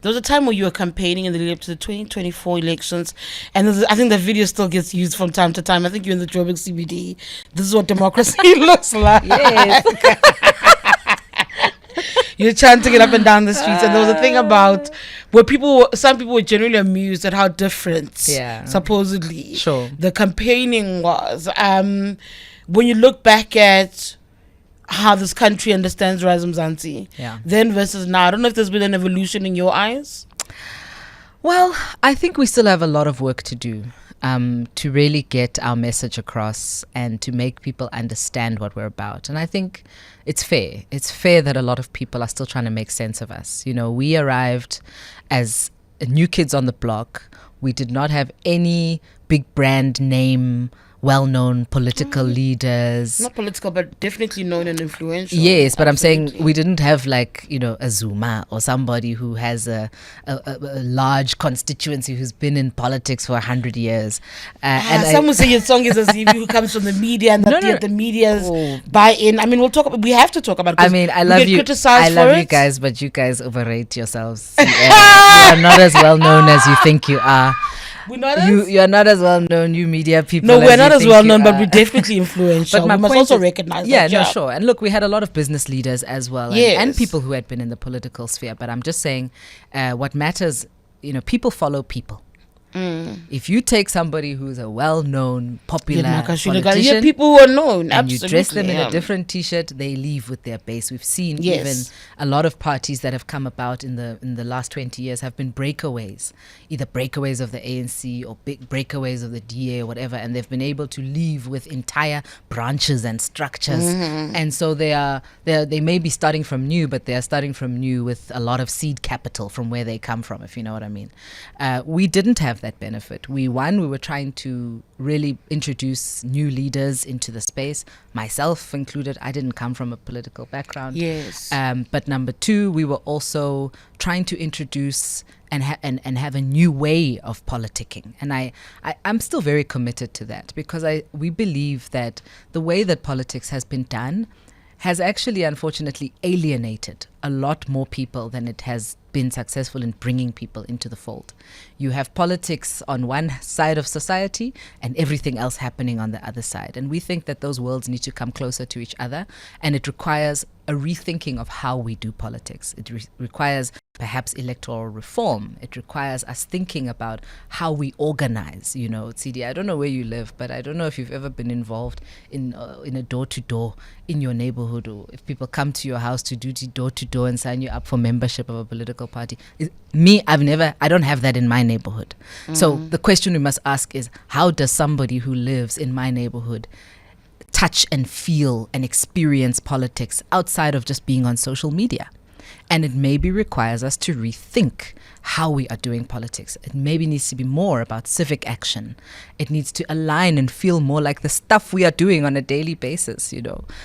There was a time where you were campaigning in the lead up to the 2024 elections, and I think the video still gets used from time to time. I think you're in the Joburg CBD. This is what democracy looks like. Yes. You're chanting it up and down the streets, and there was a thing about where some people were genuinely amused at how different, supposedly, the campaigning was. When you look back at how this country understands Rise Mzansi, then versus now, I don't know if there's been an evolution in your eyes. Well, I think we still have a lot of work to do to really get our message across and to make people understand what we're about. And I think it's fair. It's fair that a lot of people are still trying to make sense of us. You know, we arrived as new kids on the block. We did not have any big brand name, well-known political leaders. Not political, but definitely known and influential. Yes, but absolutely. I'm saying we didn't have a Zuma or somebody who has a large constituency who's been in politics for 100 years. Some would say your song is a CV who comes from the media and the media's buy-in. I mean, we have to talk about it. I mean, I love you. I love you guys, but you guys overrate yourselves. You are not as well known as you think you are. You are not as well known, you media people. No, we're not as well known, but we're definitely influential. But we must also recognize that. Yeah, no, sure. And look, we had a lot of business leaders as well, and people who had been in the political sphere. But I'm just saying, what matters, people follow people. If you take somebody who's a well-known, popular politician, people who are known, and you dress them in a different T-shirt, they leave with their base. We've seen even a lot of parties that have come about in the last 20 years have been breakaways, either breakaways of the ANC or big breakaways of the DA or whatever, and they've been able to leave with entire branches and structures. And so they may be starting from new, but they are starting from new with a lot of seed capital from where they come from, if you know what I mean. We didn't have that benefit. We were trying to really introduce new leaders into the space, myself included. I didn't come from a political background. Yes. But number two, we were also trying to introduce and have a new way of politicking. And I'm still very committed to that, because we believe that the way that politics has been done has actually, unfortunately, alienated a lot more people than it has been successful in bringing people into the fold. You have politics on one side of society and everything else happening on the other side. And we think that those worlds need to come closer to each other, and it requires a rethinking of how we do politics. It requires perhaps electoral reform. It requires us thinking about how we organize. CD, I don't know where you live, but I don't know if you've ever been involved in a door-to-door in your neighborhood, or if people come to your house to do door-to-door and sign you up for membership of a political party. I don't have that in my neighborhood. So the question we must ask is, how does somebody who lives in my neighborhood touch and feel and experience politics outside of just being on social media? And it maybe requires us to rethink how we are doing politics. It maybe needs to be more about civic action. It needs to align and feel more like the stuff we are doing on a daily basis,